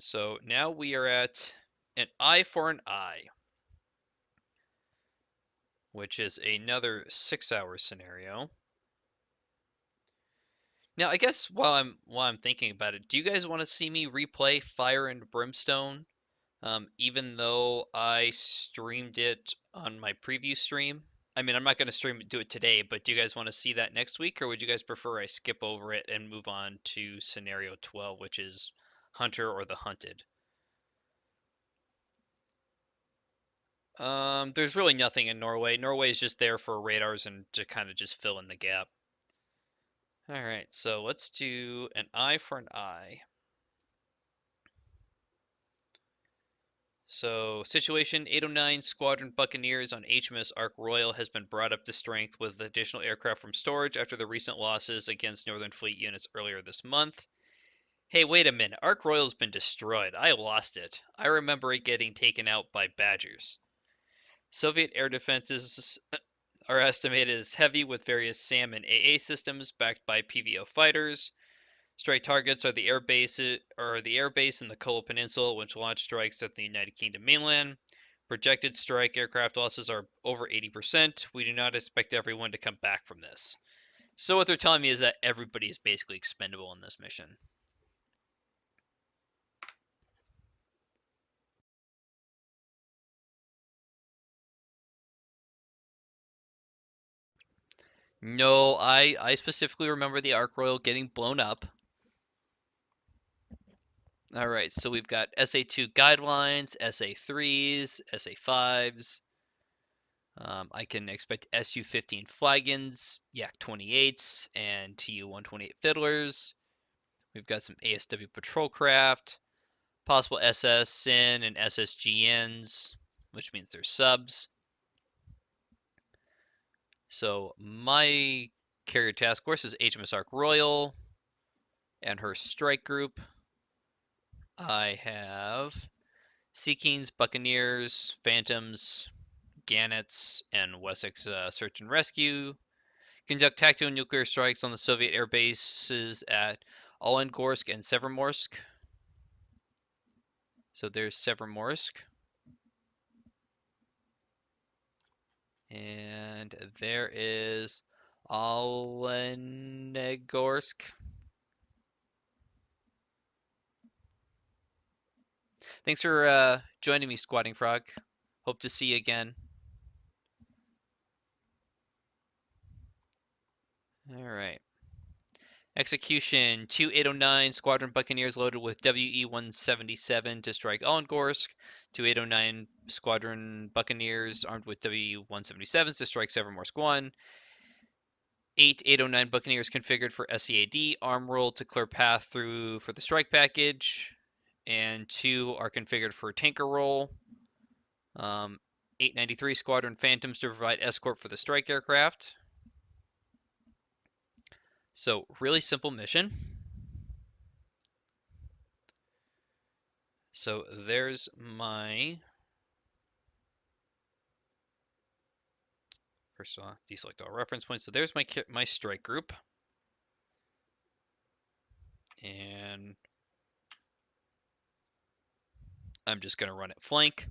So now we are at an eye for an eye, which is another 6-hour scenario. Now, I guess while I'm thinking about it, do you guys want to see me replay Fire and Brimstone? Even though I streamed it on my preview stream. I mean, I'm not going to do it today, but do you guys want to see that next week, or would you guys prefer I skip over it and move on to scenario 12, which is Hunter or the Hunted? There's really nothing in Norway. Norway is just there for radars and to kind of just fill in the gap. All right, so let's do an eye for an eye. So, situation 809 Squadron Buccaneers on HMS Ark Royal has been brought up to strength with additional aircraft from storage after the recent losses against Northern Fleet units earlier this month. Hey, wait a minute. Ark Royal's been destroyed. I lost it. I remember it getting taken out by Badgers. Soviet air defenses are estimated as heavy with various SAM and AA systems backed by PVO fighters. Strike targets are the airbase in the Kola Peninsula, which launched strikes at the United Kingdom mainland. Projected strike aircraft losses are over 80%. We do not expect everyone to come back from this. So what they're telling me is that everybody is basically expendable in this mission. No, I specifically remember the Ark Royal getting blown up. All right, so we've got SA2 guidelines, SA3s, SA5s. I can expect SU-15 Flagons, Yak-28s, and Tu-128 Fiddlers. We've got some ASW patrol craft, possible SS Sin and SSGNs, which means they're subs. So my carrier task force is HMS Ark Royal and her strike group. I have Sea Kings, Buccaneers, Phantoms, Gannets, and Wessex Search and Rescue. Conduct tactical nuclear strikes on the Soviet air bases at Olengorsk and Severomorsk. So there's Severomorsk. And there is Olenegorsk. Thanks for joining me, Squatting Frog. Hope to see you again. All right. Execution 2809 Squadron Buccaneers loaded with WE-177 to strike Olengorsk. 2809 Squadron Buccaneers armed with WE-177s to strike Severomorsk 1. 809 Buccaneers configured for SEAD arm roll to clear path through for the strike package. And 2 are configured for tanker roll. 893 Squadron Phantoms to provide escort for the strike aircraft. So, really simple mission. So, there's my. First of all, deselect all reference points. So, there's my strike group. And I'm just going to run it flank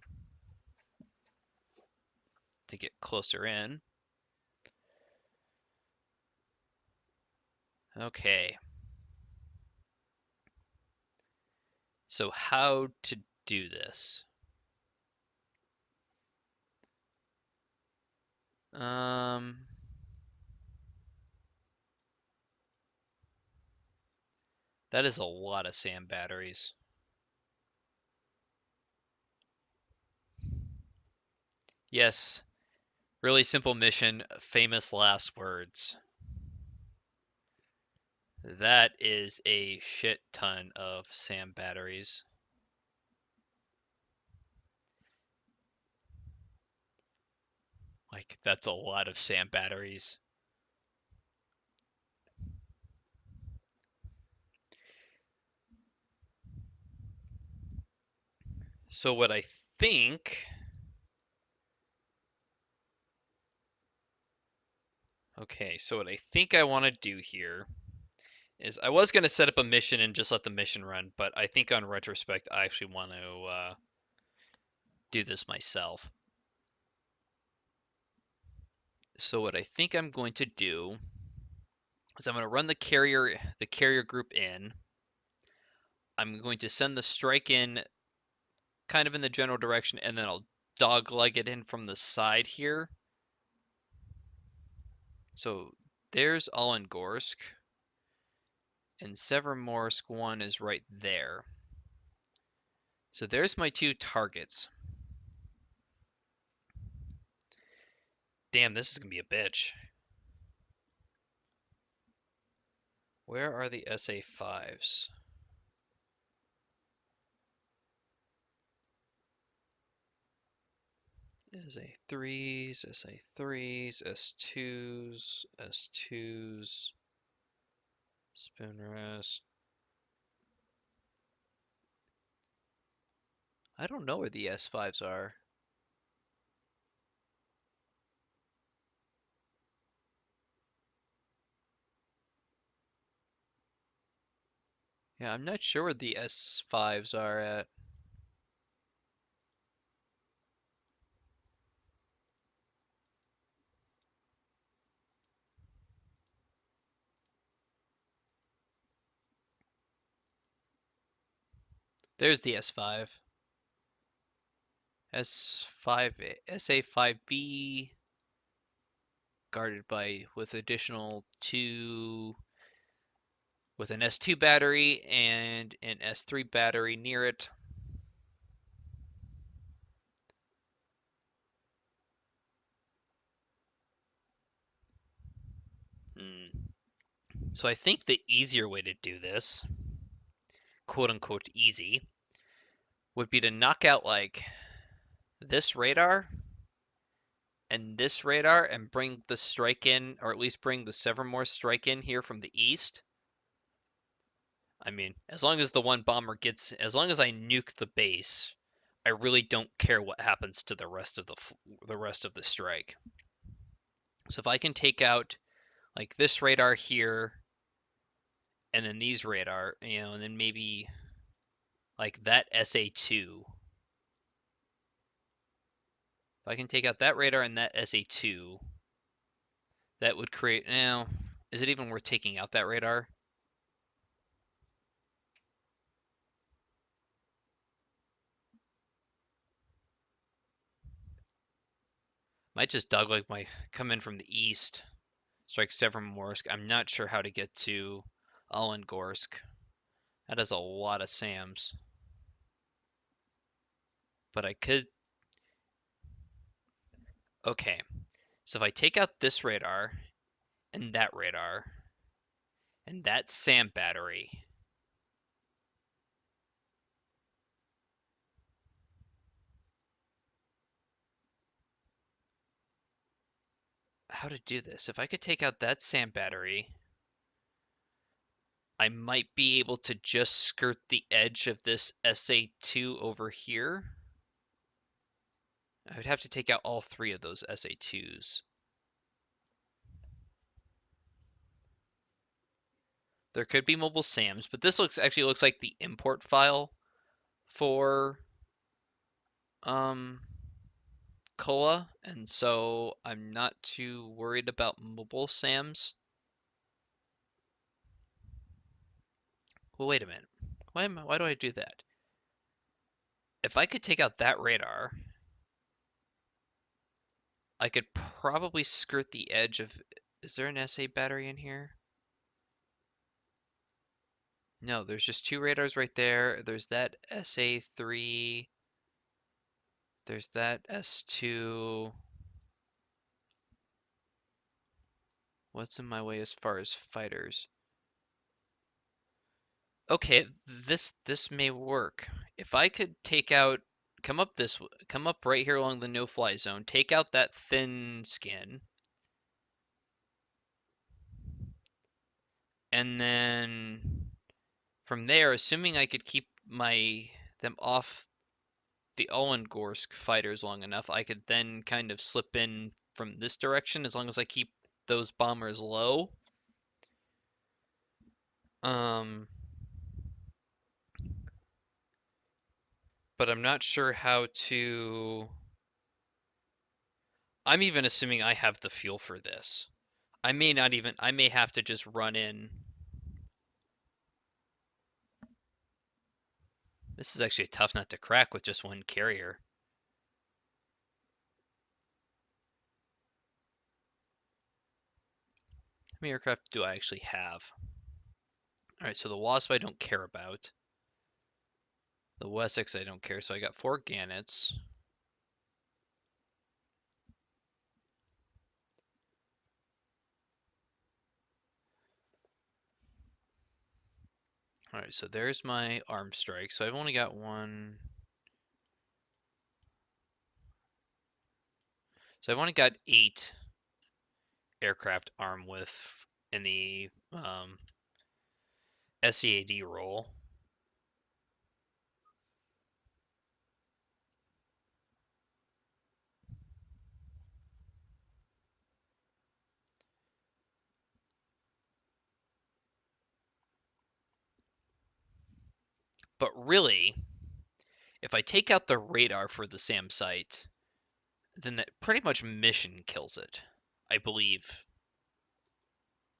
to get closer in. Okay. So, how to do this? That is a lot of SAM batteries. Yes, really simple mission, famous last words. That is a shit ton of SAM batteries. Like, that's a lot of SAM batteries. So what I think... Okay, so what I think I want to do here is I was gonna set up a mission and just let the mission run, but I think on retrospect I actually want to do this myself. So what I think I'm going to do is I'm going to run the carrier group in. I'm going to send the strike in kind of in the general direction, and then I'll dogleg it in from the side here. So there's Olengorsk, and Severomorsk 1 is right there. So there's my two targets. Damn, this is going to be a bitch. Where are the SA5s? SA3s, SA3s, S2s, S2s, spoon rest. I don't know where the S5s are. Yeah, I'm not sure where the S5s are at. There's the S5. S5, SA5B, guarded by with additional two, with an S2 battery and an S3 battery near it. So I think the easier way to do this, quote unquote easy, would be to knock out like this radar and this radar and bring the strike in, or at least bring the Severmore strike in here from the east. I mean, as long as the one bomber gets, as long as I nuke the base, I really don't care what happens to the rest of the strike. So if I can take out like this radar here, and then these radar, and then maybe like that SA2. If I can take out that radar and that SA2, that would create. Now, is it even worth taking out that radar? Might just dogleg my come in from the east, strike Severomorsk. I'm not sure how to get to Olengorsk. That is a lot of SAMs. But I could. Okay, so if I take out this radar and that SAM battery, how to do this? If I could take out that SAM battery, I might be able to just skirt the edge of this SA2 over here. I would have to take out all three of those SA2s. There could be mobile SAMs, but this actually looks like the import file for Koa, and so I'm not too worried about mobile SAMs. Well, wait a minute. Why do I do that? If I could take out that radar, I could probably skirt the edge of. Is there an SA battery in here? No, there's just two radars right there. There's that SA3. There's that S2. What's in my way as far as fighters? Okay, this may work. If I could take out, come up right here along the no-fly zone, take out that thin skin, and then from there, assuming I could keep them off the Olengorsk fighters long enough, I could then kind of slip in from this direction as long as I keep those bombers low. Um, but I'm not sure how to. I'm even assuming I have the fuel for this. I may not even. I may have to just run in. This is actually a tough nut to crack with just one carrier. How many aircraft do I actually have? Alright, so the Wasp I don't care about. The Wessex I don't care, so I got 4 Gannets. Alright, so there's my arm strike. So I've only got one. So I've only got 8 aircraft arm width in the SEAD role. But really, if I take out the radar for the SAM site, then that pretty much mission kills it, I believe.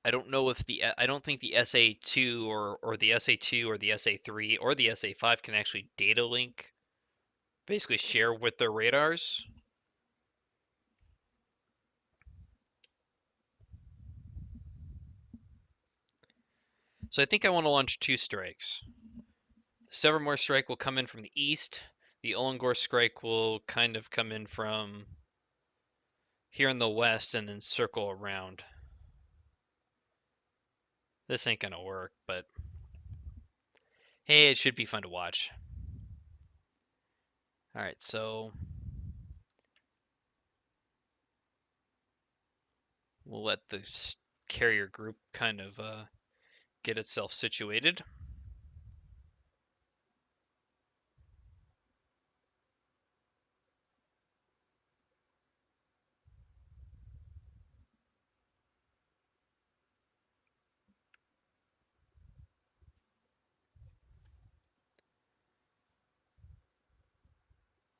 I don't know if I don't think the SA2 or the SA2 or the SA3 or the SA5 can actually data link, basically share with their radars. So I think I want to launch 2 strikes. The Severmore strike will come in from the east. The Olengor strike will kind of come in from here in the west and then circle around. This ain't gonna work, but hey, it should be fun to watch. Alright, so we'll let the carrier group kind of get itself situated.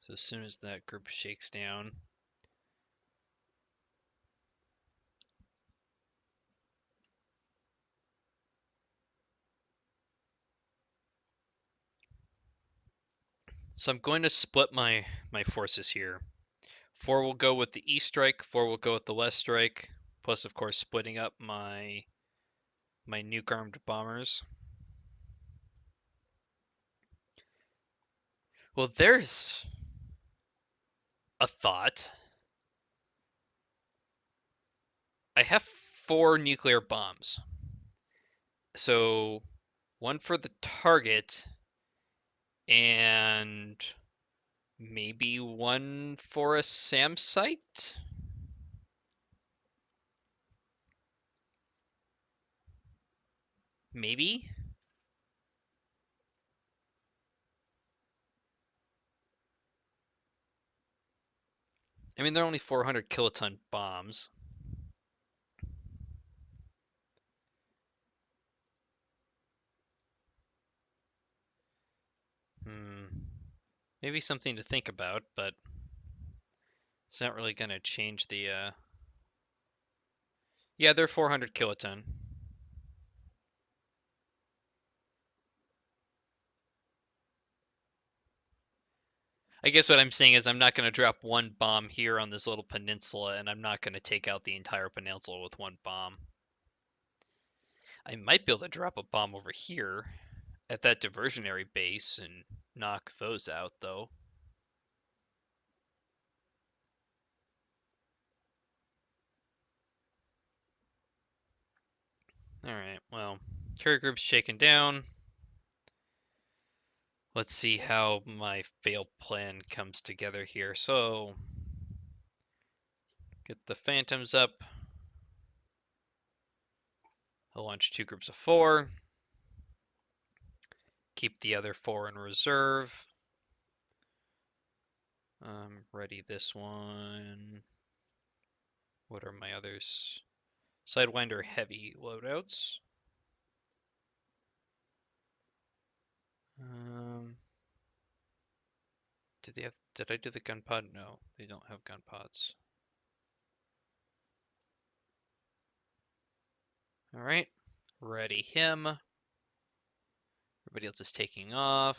So as soon as that group shakes down, so I'm going to split my forces here. 4 will go with the east strike, 4 will go with the west strike, plus of course splitting up my nuke armed bombers. Well, there's a thought. I have 4 nuclear bombs. So, one for the target and maybe one for a SAM site? Maybe? I mean, they're only 400 kiloton bombs. Hmm. Maybe something to think about, but it's not really going to change the. Yeah, they're 400 kiloton. I guess what I'm saying is I'm not going to drop one bomb here on this little peninsula, and I'm not going to take out the entire peninsula with one bomb. I might be able to drop a bomb over here at that diversionary base and knock those out, though. Alright, well, carrier group's shaken down. Let's see how my fail plan comes together here. So, get the phantoms up. I'll launch 2 groups of 4. Keep the other 4 in reserve. Ready this one. What are my others? Sidewinder heavy loadouts. Do they have? Did I do the gun pod? No, they don't have gun pods. All right, ready him. Everybody else is taking off.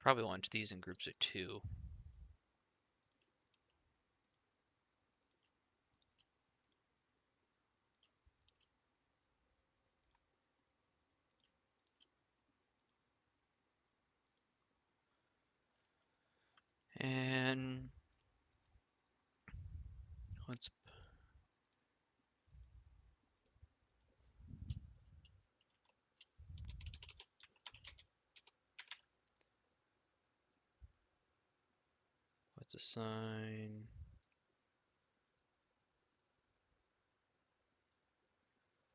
Probably launch these in groups of 2. And let's assign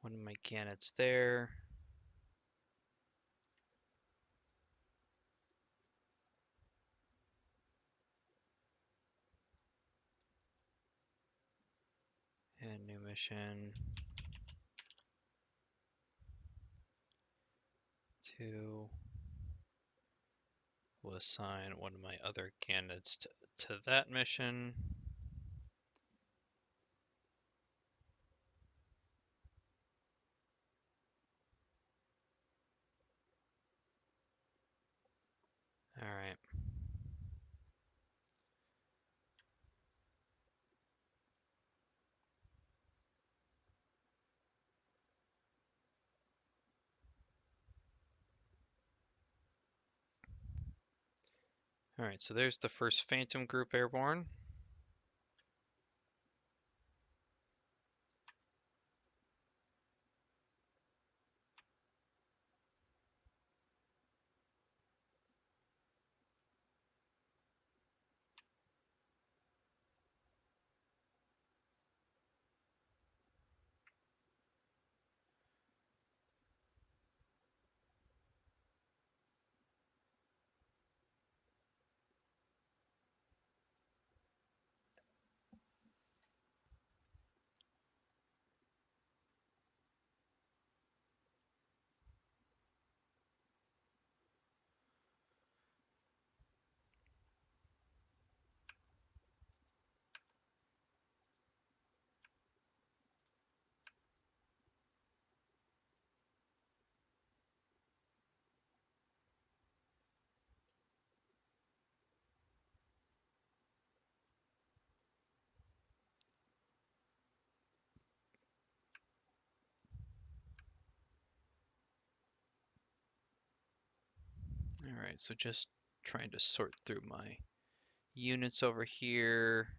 one of my candidates there. And new mission 2. We'll assign one of my other candidates to that mission. All right. All right, so there's the first Phantom group airborne. All right, so just trying to sort through my units over here.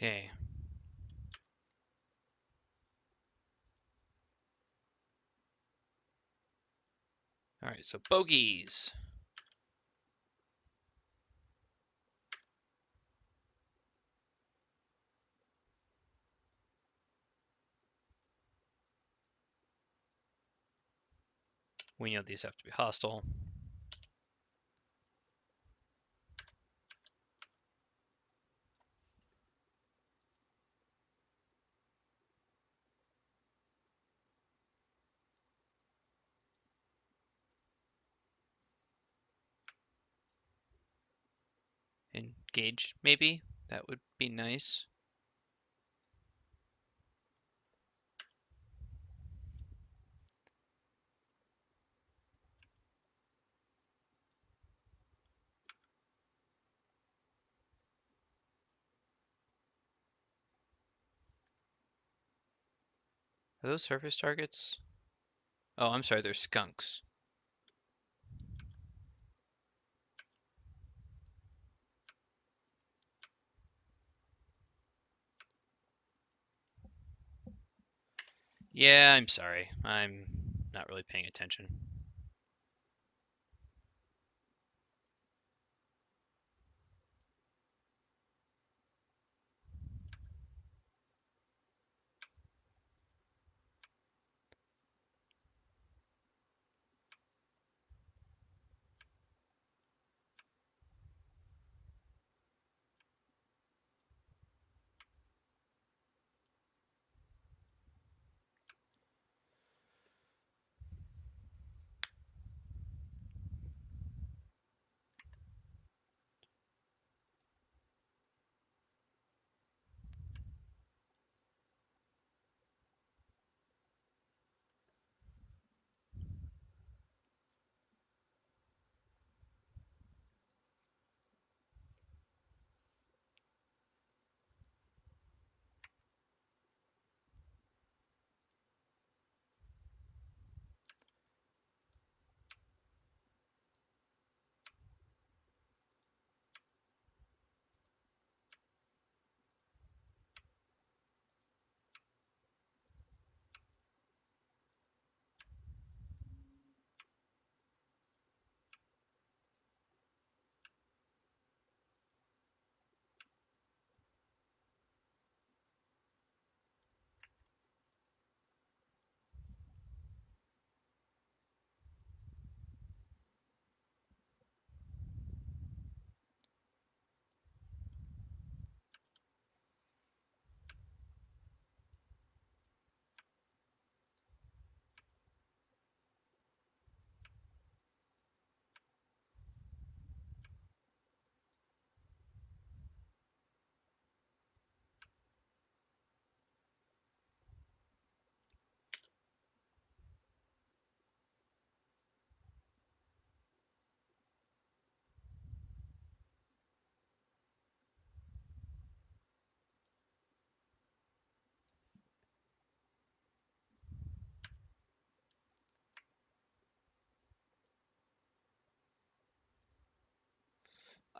Okay. All right, so bogeys. We know these have to be hostile. Engage, maybe? That would be nice. Are those surface targets? Oh, I'm sorry, they're skunks. Yeah, I'm sorry. I'm not really paying attention.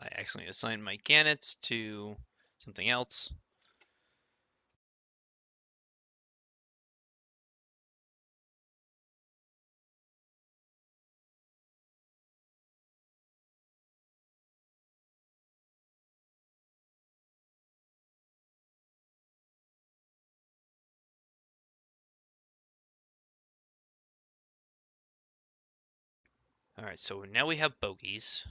I accidentally assigned my Gannets to something else. Alright, so now we have bogeys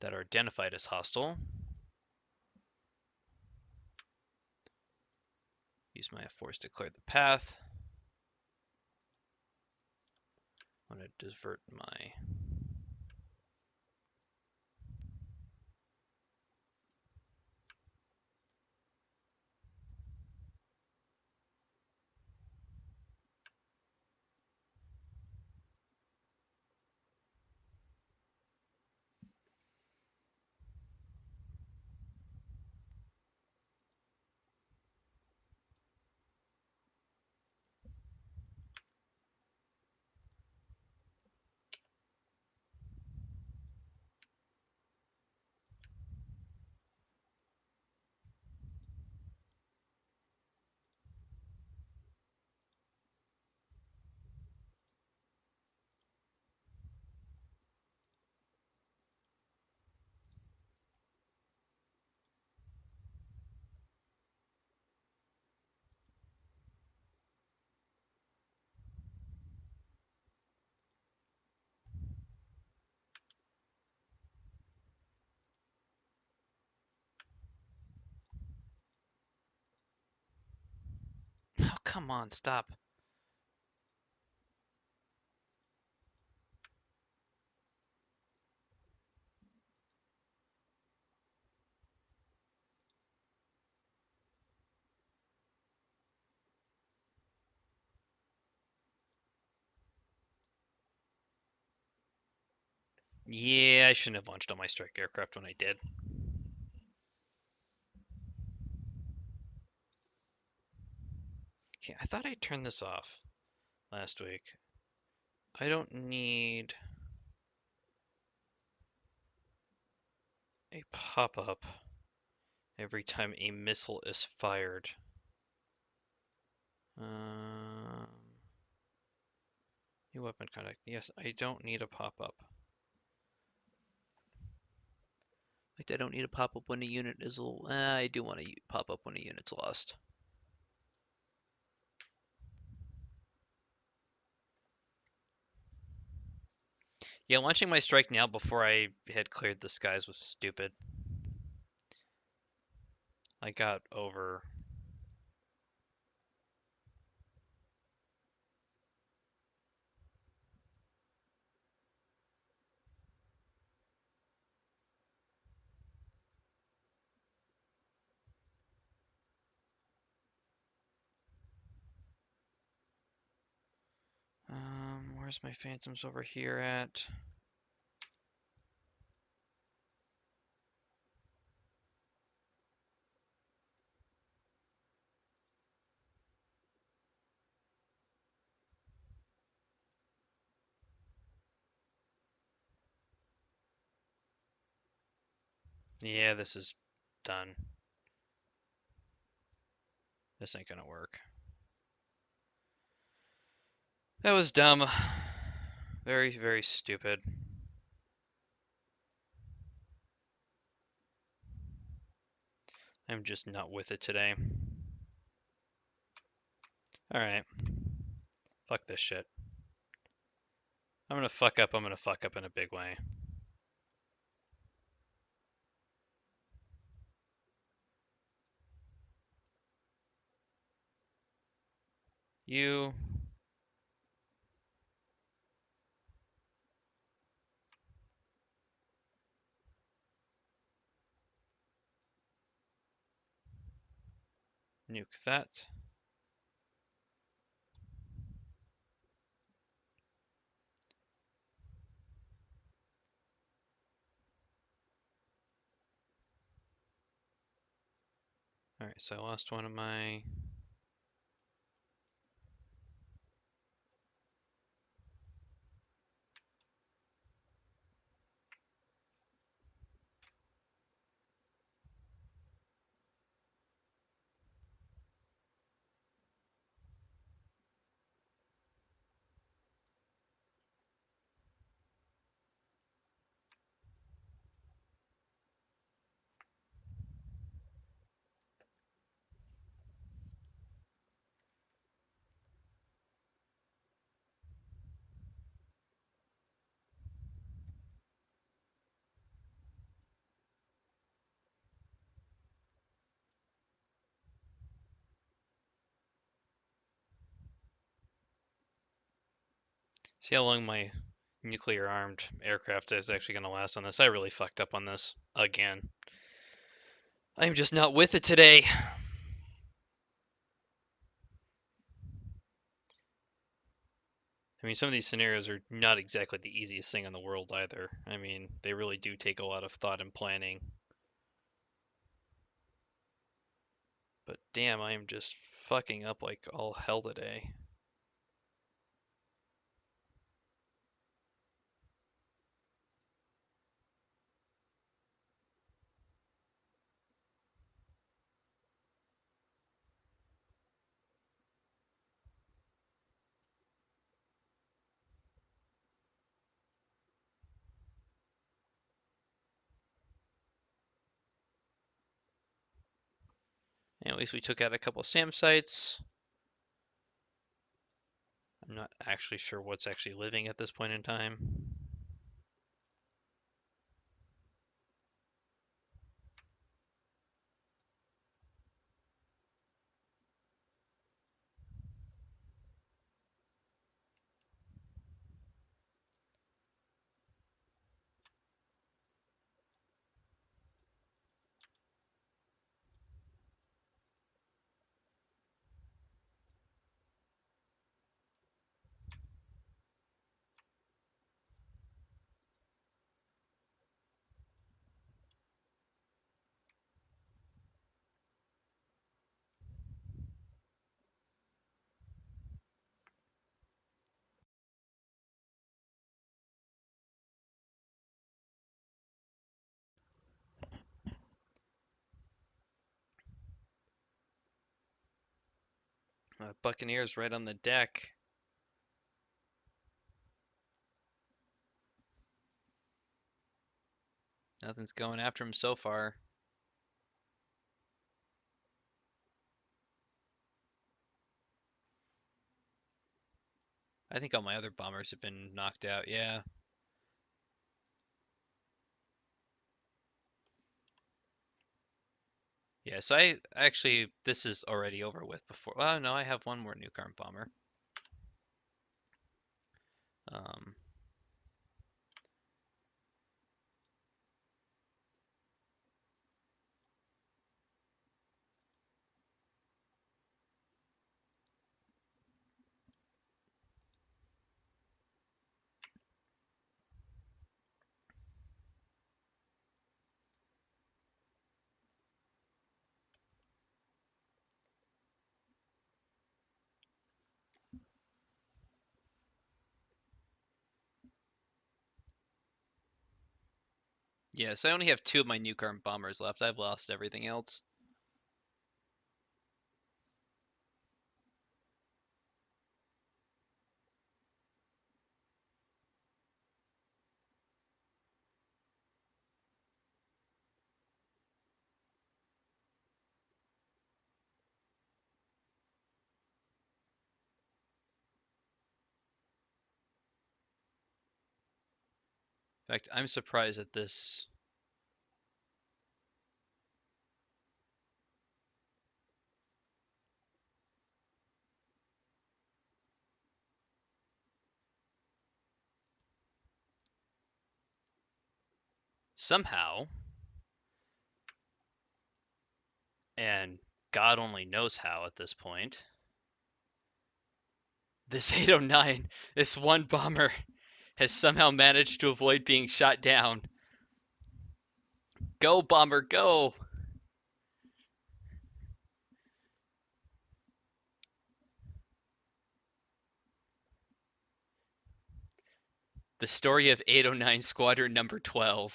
that are identified as hostile. Use my force to clear the path. I'm going to divert my... Oh, come on, stop. Yeah, I shouldn't have launched all my strike aircraft when I did. Okay, I thought I turned this off last week. I don't need a pop-up every time a missile is fired. Um, New weapon contact. Yes, I don't need a pop-up. Like, I don't need a pop-up when a unit is... I do want to pop up when a unit's lost. Yeah, launching my strike now before I had cleared the skies was stupid. I got over... where's my phantoms over here at? Yeah, this is done. This ain't gonna work. That was dumb. Very, very stupid. I'm just not with it today. Alright. Fuck this shit. I'm gonna fuck up in a big way. You... nuke that. Alright, so I lost one of my... See how long my nuclear armed aircraft is actually gonna last on this. I really fucked up on this again. I'm just not with it today. I mean, some of these scenarios are not exactly the easiest thing in the world either. I mean, they really do take a lot of thought and planning. But damn, I am just fucking up like all hell today. And at least we took out a couple of SAM sites. I'm not actually sure what's actually living at this point in time. Buccaneers right on the deck. Nothing's going after him so far. I think all my other bombers have been knocked out, yeah. Yeah, so I actually, this is already over with before. Well, no, I have one more nuke arm bomber. Um, yeah, so I only have two of my nuke arm bombers left. I've lost everything else. In fact, I'm surprised at this. Somehow, and God only knows how at this point, this 809, this one bomber, has somehow managed to avoid being shot down. Go, bomber, go! The story of 809 Squadron number 12.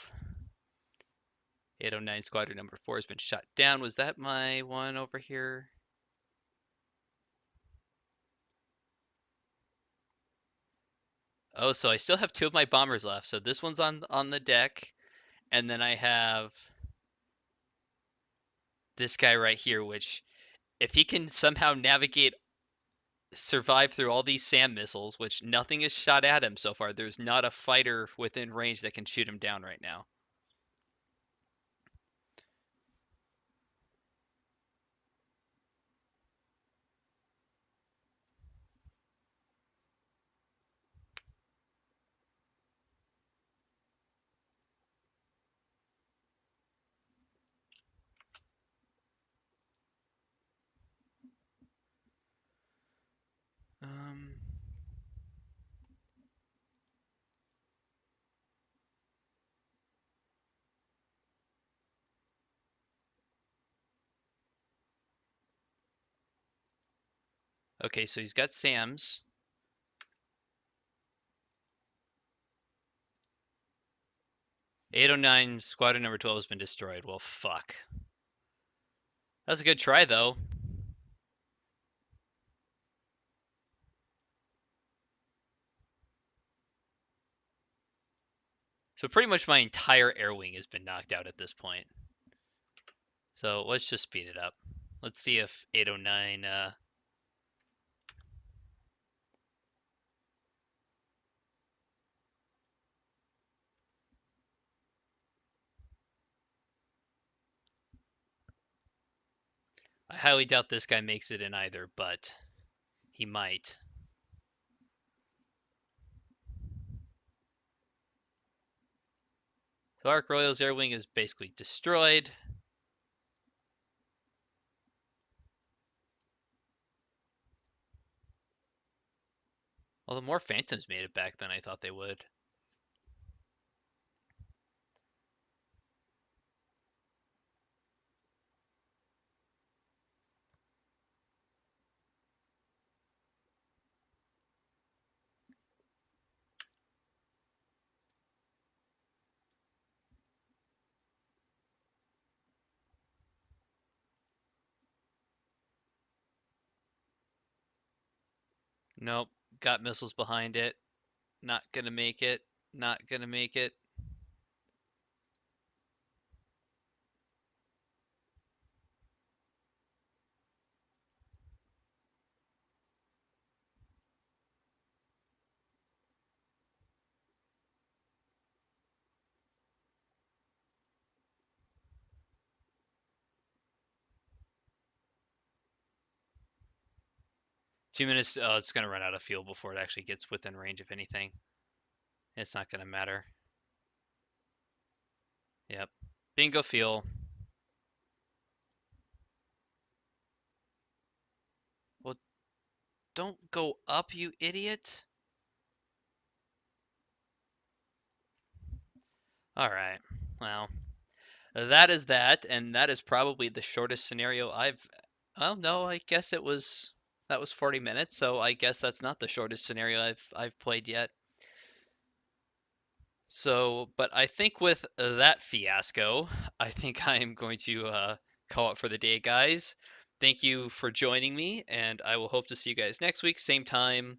809 Squadron number 4 has been shot down. Was that my one over here? Oh, so I still have two of my bombers left. So this one's on the deck, and then I have this guy right here, which if he can somehow survive through all these SAM missiles, which nothing is shot at him so far, there's not a fighter within range that can shoot him down right now. Um, okay, so he's got SAMs. 809 Squadron number 12 has been destroyed. Well, fuck. That's a good try, though. So pretty much my entire air wing has been knocked out at this point. So let's just speed it up. Let's see if 809 I highly doubt this guy makes it in either, but he might. So Ark Royal's air wing is basically destroyed. Although more Phantoms made it back than I thought they would. Nope. Got missiles behind it. Not gonna make it. Not gonna make it. 2 minutes. Oh, it's gonna run out of fuel before it actually gets within range of anything. It's not gonna matter. Yep. Bingo fuel. Well, don't go up, you idiot. All right. Well, that is that, and that is probably the shortest scenario I've. Oh no, I guess it was. That was 40 minutes, so I guess that's not the shortest scenario I've played yet. So, but I think with that fiasco, I think I am going to call it for the day, guys. Thank you for joining me, and I will hope to see you guys next week, same time.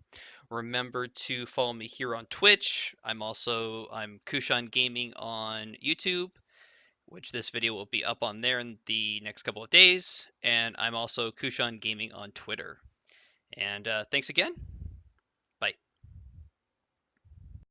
Remember to follow me here on Twitch. I'm Kushan Gaming on YouTube, which this video will be up on there in the next couple of days, and I'm also Kushan Gaming on Twitter. And thanks again,